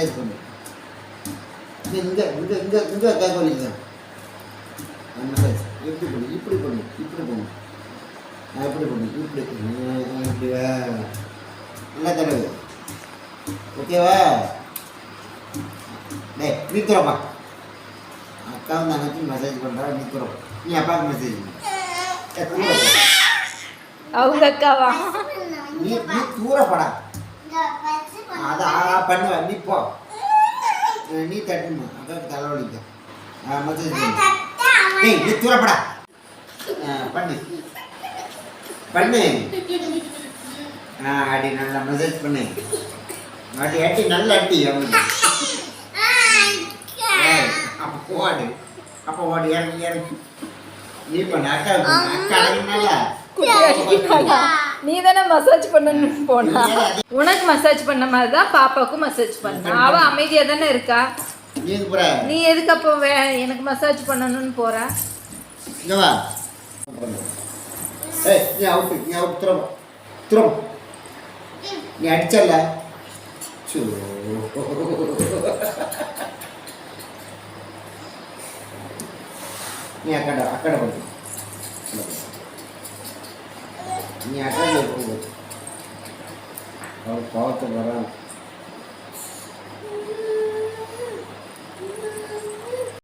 Massage பண்ணு. இங்கே இங்கே இங்கே இங்கே கை வலிக்குது. மசாஜ் எப்படி பண்ணு, இப்படி பண்ணு, இப்படி பண்ணு, எப்படி பண்ணு, இப்படி இப்படிவா நல்லா தடவை. ஓகேவா? டேய் நீ தூரப்பா. அக்காவும் தங்கச்சி மெசேஜ் பண்ணுறா, நீ தூரம். நீ அப்பாவுக்கு மெசேஜ் பண்ணு. அவங்க அக்காவா? நீ நீ தூரப்படா. அதான் பண்ணுவ. நீ போ, நீ தட்டுமா அக்காவுக்கு தலைவலிக்க. மெசேஜ் பண்ணு. டேய் நீ தூரப்படா. பண்ணு பண்ணு. அடி நல்லா மெசேஜ் பண்ணு. அடி அடி நல்லா அடி அவனுக்கு. அப்போ ஓடு, அப்போ ஓடு, இறங்கி இறங்கி நீ பண்ணு. அக்கா அக்கா நல்லா நீ தானே மசாஜ் பண்ணணும்னு போனா, உனக்கு மசாஜ் பண்ண மாதிரி தான் பாப்பாவுக்கும் மசாஜ் பண்ண. அவ அமைதியா தானே இருக்கா. நீ எதுக்கு அப்போ எனக்கு மசாஜ் பண்ணணும்னு போற? இங்க வா. ஏய் நீ அவுட், நீ அவுட். துரம் துரம். நீ அடிச்சல. சோ நீ அக்கட அக்கட பண்ணு. நீ அக்கட பண்ணு. அவர் பாவத்தை வரான்.